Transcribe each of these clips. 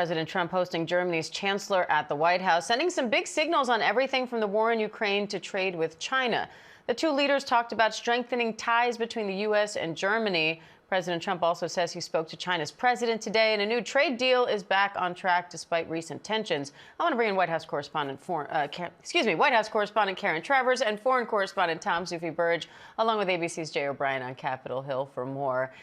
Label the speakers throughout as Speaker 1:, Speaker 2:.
Speaker 1: President Trump hosting Germany's chancellor at the White House, sending some big signals on everything from the war in Ukraine to trade with China. The two leaders talked about strengthening ties between the U.S. and Germany. President Trump also says he spoke to China's president today, and a new trade deal is back on track despite recent tensions. I want to bring in White House correspondent Karen Travers and foreign correspondent Tom Zufi-Burge, along with ABC's Jay O'Brien on Capitol Hill for more.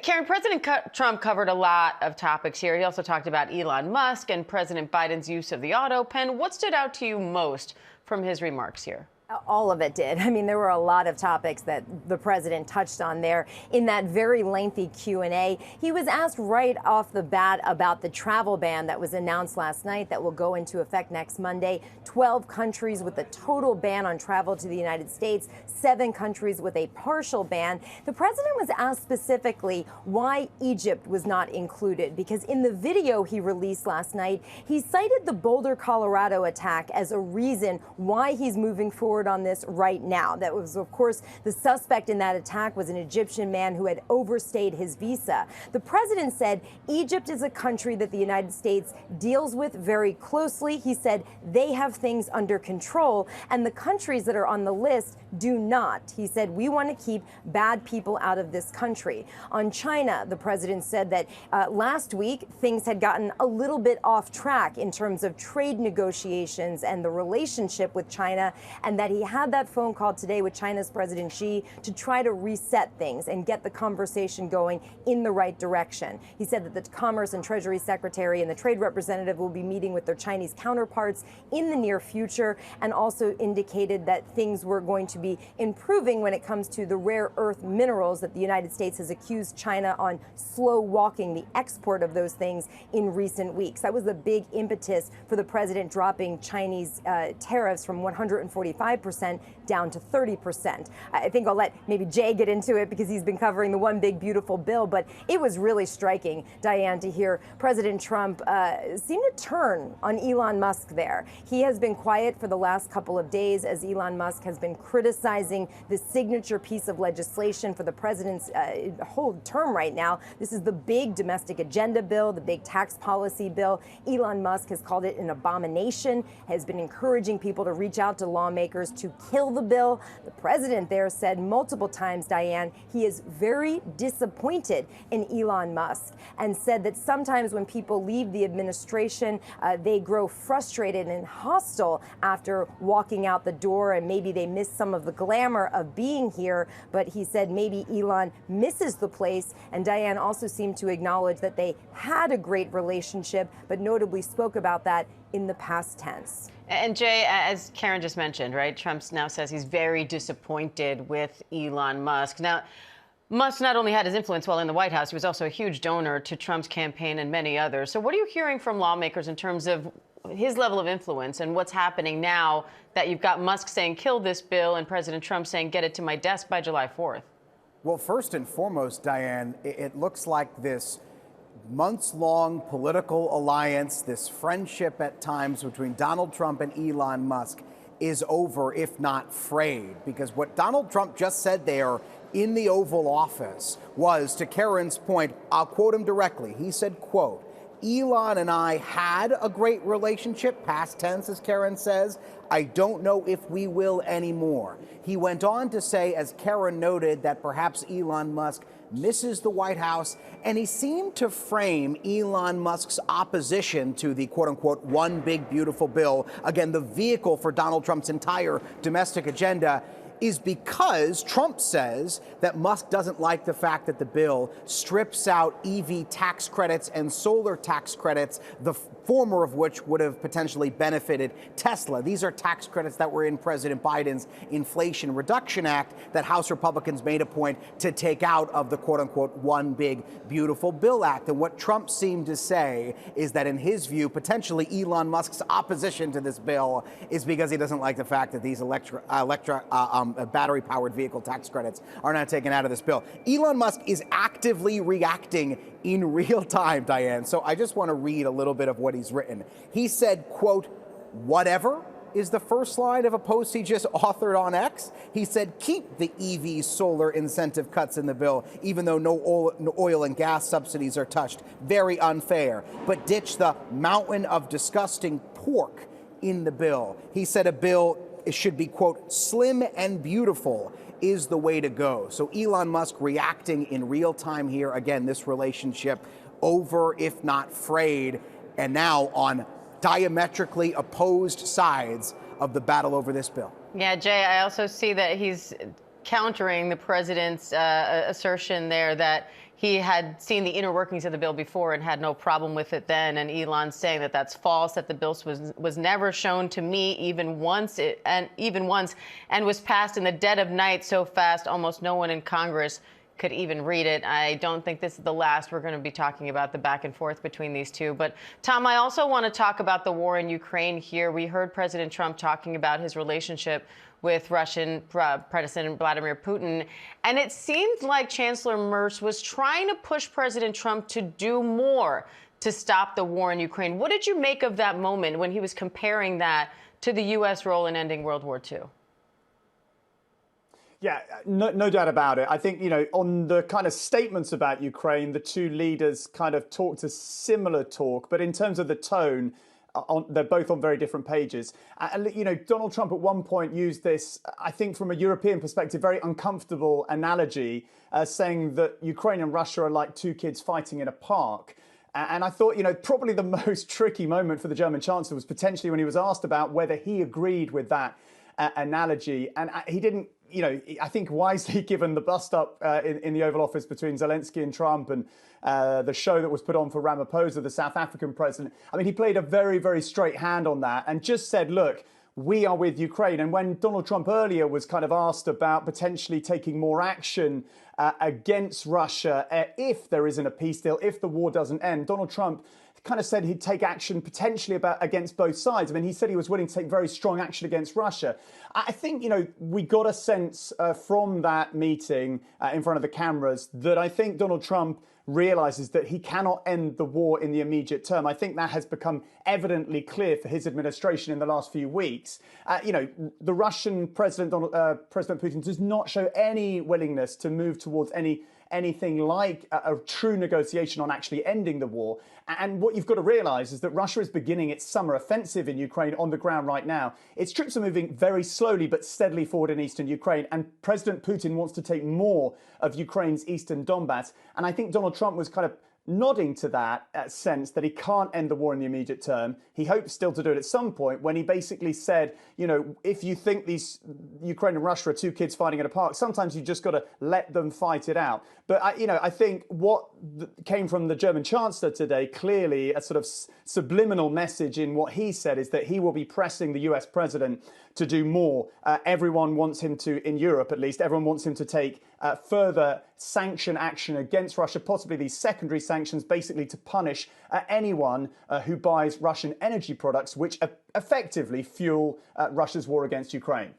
Speaker 1: Karen, President Trump covered a lot of topics here. He also talked about Elon Musk and President Biden's use of the auto pen. What stood out to you most from his remarks here?
Speaker 2: All of it did. I mean, there were a lot of topics that the president touched on there in that very lengthy Q&A. He was asked right off the bat about the travel ban that was announced last night that will go into effect next Monday. 12 countries with a total ban on travel to the United States, 7 countries with a partial ban. The president was asked specifically why Egypt was not included, because in the video he released last night, he cited the Boulder, Colorado attack as a reason why he's moving forward on this right now. That was, of course, the suspect in that attack was an Egyptian man who had overstayed his visa. The president said Egypt is a country that the United States deals with very closely. He said they have things under control, and the countries that are on the list do not. He said we want to keep bad people out of this country. On China, the president said that last week things had gotten a little bit off track in terms of trade negotiations and the relationship with China, and that he had that phone call today with China's President Xi to try to reset things and get the conversation going in the right direction. He said that the Commerce and Treasury Secretary and the Trade Representative will be meeting with their Chinese counterparts in the near future, and also indicated that things were going to be improving when it comes to the rare earth minerals that the United States has accused China on slow walking the export of those things in recent weeks. That was the big impetus for the president dropping Chinese tariffs from 145% down to 30%. I think I'll let maybe Jay get into it because he's been covering the one big beautiful bill, but it was really striking, Diane, to hear President Trump seem to turn on Elon Musk there. He has been quiet for the last couple of days as Elon Musk has been criticizing the signature piece of legislation for the president's whole term right now. This is the big domestic agenda bill, the big tax policy bill. Elon Musk has called it an abomination, has been encouraging people to reach out to lawmakers to kill the bill. The president there said multiple times, Diane, he is very disappointed in Elon Musk, and said that sometimes when people leave the administration, they grow frustrated and hostile after walking out the door, and maybe they miss some of the glamour of being here. But he said maybe Elon misses the place, and Diane also seemed to acknowledge that they had a great relationship, but notably spoke about that in the past tense.
Speaker 1: And Jay, as Karen just mentioned, right, Trump now says he's very disappointed with Elon Musk. Now, Musk not only had his influence while in the White House, he was also a huge donor to Trump's campaign and many others. So what are you hearing from lawmakers in terms of his level of influence and what's happening now that you've got Musk saying kill this bill and President Trump saying get it to my desk by July 4th?
Speaker 3: Well, first and foremost, Diane, it looks like this months-long political alliance, this friendship at times between Donald Trump and Elon Musk is over, if not frayed, because what Donald Trump just said there in the Oval Office was, to Karen's point, I'll quote him directly. He said, quote, Elon and I had a great relationship, past tense, as Karen says. I don't know if we will anymore. He went on to say, as Karen noted, that perhaps Elon Musk misses the White House, and he seemed to frame Elon Musk's opposition to the quote-unquote one big beautiful bill, again, the vehicle for Donald Trump's entire domestic agenda, is because Trump says that Musk doesn't like the fact that the bill strips out EV tax credits and solar tax credits, the former of which would have potentially benefited Tesla. These are tax credits that were in President Biden's Inflation Reduction Act that House Republicans made a point to take out of the quote-unquote one big beautiful bill act. And what Trump seemed to say is that in his view, potentially Elon Musk's opposition to this bill is because he doesn't like the fact that these battery-powered vehicle tax credits are not taken out of this bill. Elon Musk is actively reacting in real time, Diane. So I just want to read a little bit of what he's written. He said, quote, whatever is the first line of a post he just authored on X. He said, keep the EV solar incentive cuts in the bill, even though no oil and gas subsidies are touched. Very unfair. But ditch the mountain of disgusting pork in the bill. He said a bill should be, quote, slim and beautiful is the way to go. So Elon Musk reacting in real time here. Again, this relationship over, if not frayed, and now on diametrically opposed sides of the battle over this bill.
Speaker 1: Yeah, Jay, I also see that he's countering the president's assertion there that he had seen the inner workings of the bill before and had no problem with it then. And Elon's saying that that's false, that the bill was never shown to me even once, and was passed in the dead of night so fast almost no one in Congress could even read it. I don't think this is the last we're going to be talking about the back and forth between these two. But Tom, I also want to talk about the war in Ukraine here. We heard President Trump talking about his relationship with Russian President Vladimir Putin. And it seemed like Chancellor Merz was trying to push President Trump to do more to stop the war in Ukraine. What did you make of that moment when he was comparing that to the U.S. role in ending World War II?
Speaker 4: Yeah, no doubt about it. I think, on the kind of statements about Ukraine, the two leaders kind of talked a similar talk. But in terms of the tone, they're both on very different pages. And, Donald Trump at one point used this, I think from a European perspective, very uncomfortable analogy, saying that Ukraine and Russia are like two kids fighting in a park. And I thought, probably the most tricky moment for the German chancellor was potentially when he was asked about whether he agreed with that analogy. And he didn't, I think wisely given the bust-up in the Oval Office between Zelensky and Trump and the show that was put on for Ramaphosa, the South African president. I mean, he played a very, very straight hand on that and just said, look, we are with Ukraine. And when Donald Trump earlier was kind of asked about potentially taking more action against Russia if there isn't a peace deal, if the war doesn't end, Donald Trump kind of said he'd take action potentially against both sides. I mean, he said he was willing to take very strong action against Russia. I think, we got a sense from that meeting in front of the cameras that I think Donald Trump realizes that he cannot end the war in the immediate term. I think that has become evidently clear for his administration in the last few weeks. The Russian President Putin does not show any willingness to move towards anything like a true negotiation on actually ending the war. And what you've got to realize is that Russia is beginning its summer offensive in Ukraine on the ground right now. Its troops are moving very slowly but steadily forward in eastern Ukraine, and President Putin wants to take more of Ukraine's eastern Donbass. And I think Donald Trump was kind of nodding to that sense that he can't end the war in the immediate term. He hopes still to do it at some point when he basically said, if you think these Ukraine and Russia are two kids fighting in a park, sometimes you just got to let them fight it out. But, I think what came from the German chancellor today, clearly a sort of subliminal message in what he said is that he will be pressing the US president to do more. Everyone wants him to, in Europe at least, everyone wants him to take further sanction action against Russia, possibly these secondary sanctions, basically to punish anyone who buys Russian energy products, which effectively fuel Russia's war against Ukraine.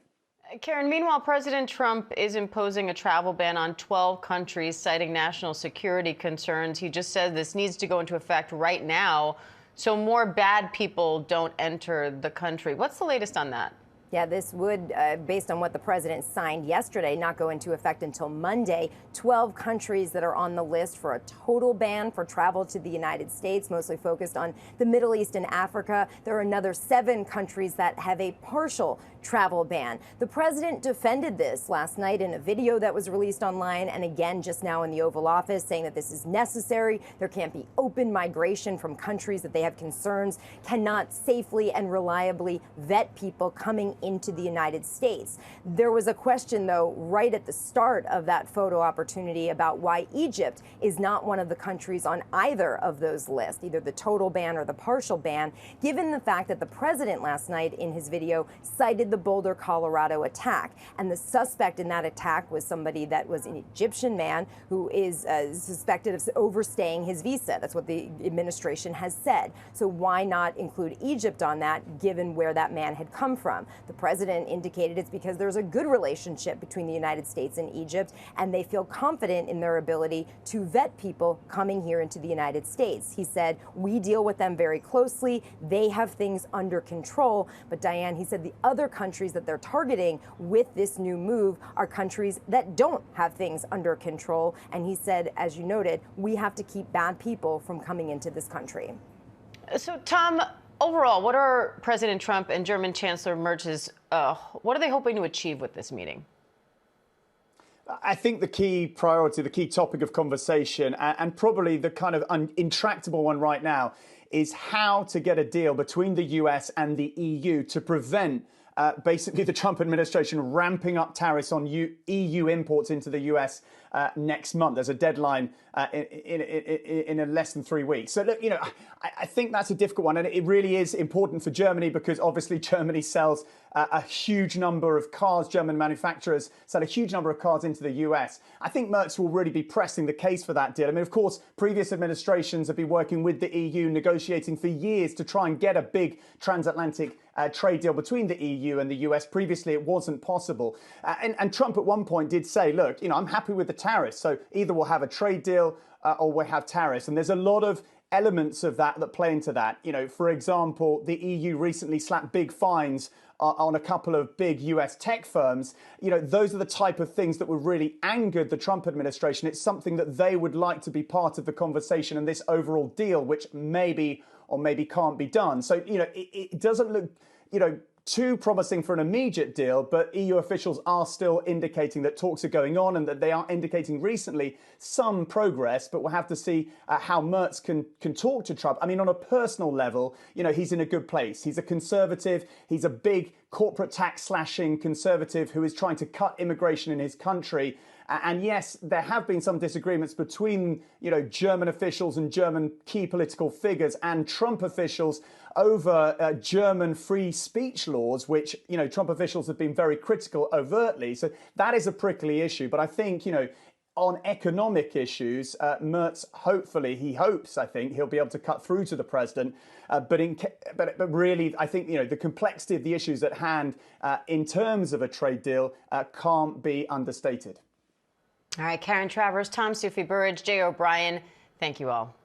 Speaker 1: Karen, meanwhile, President Trump is imposing a travel ban on 12 countries, citing national security concerns. He just said this needs to go into effect right now so more bad people don't enter the country. What's the latest on that?
Speaker 2: Yeah, this would, based on what the president signed yesterday, not go into effect until Monday. 12 countries that are on the list for a total ban for travel to the United States, mostly focused on the Middle East and Africa. There are another 7 countries that have a partial travel ban. The president defended this last night in a video that was released online and again just now in the Oval Office, saying that this is necessary. There can't be open migration from countries that they have concerns cannot safely and reliably vet people coming into the United States. There was a question, though, right at the start of that photo opportunity about why Egypt is not one of the countries on either of those lists, either the total ban or the partial ban, given the fact that the president last night in his video cited the Boulder, Colorado attack. And the suspect in that attack was somebody that was an Egyptian man who is suspected of overstaying his visa. That's what the administration has said. So why not include Egypt on that, given where that man had come from? The president indicated it's because there's a good relationship between the United States and Egypt, and they feel confident in their ability to vet people coming here into the United States. He said, we deal with them very closely. They have things under control. But Diane, he said the other countries that they're targeting with this new move are countries that don't have things under control. And he said, as you noted, we have to keep bad people from coming into this country.
Speaker 1: So, Tom, overall, what are President Trump and German Chancellor Merz's, what are they hoping to achieve with this meeting?
Speaker 4: I think the key priority, the key topic of conversation, and probably the kind of intractable one right now, is how to get a deal between the US and the EU to prevent basically the Trump administration ramping up tariffs on EU imports into the US next month. There's a deadline in less than 3 weeks. So, look, I think that's a difficult one. And it really is important for Germany because obviously Germany sells a huge number of cars. German manufacturers sell a huge number of cars into the US. I think Merz will really be pressing the case for that deal. I mean, of course, previous administrations have been working with the EU, negotiating for years to try and get a big transatlantic trade deal between the EU and the US. Previously, it wasn't possible. And Trump at one point did say, look, I'm happy with the tariffs. So either we'll have a trade deal or we'll have tariffs. And there's a lot of elements of that play into that. For example, the EU recently slapped big fines on a couple of big US tech firms. Those are the type of things that would really angered the Trump administration. It's something that they would like to be part of the conversation and this overall deal, which maybe or maybe can't be done. So, it doesn't look, too promising for an immediate deal, but EU officials are still indicating that talks are going on and that they are indicating recently some progress, but we'll have to see how Merz can talk to Trump. I mean, on a personal level, he's in a good place. He's a conservative. He's a big corporate tax slashing conservative who is trying to cut immigration in his country. And yes, there have been some disagreements between, German officials and German key political figures and Trump officials over German free speech laws, which, Trump officials have been very critical overtly. So that is a prickly issue. But I think, on economic issues, Merz, hopefully, I think, he'll be able to cut through to the president. But really, I think, the complexity of the issues at hand in terms of a trade deal can't be understated.
Speaker 1: All right, Karen Travers, Tom Sufi Burridge, Jay O'Brien, thank you all.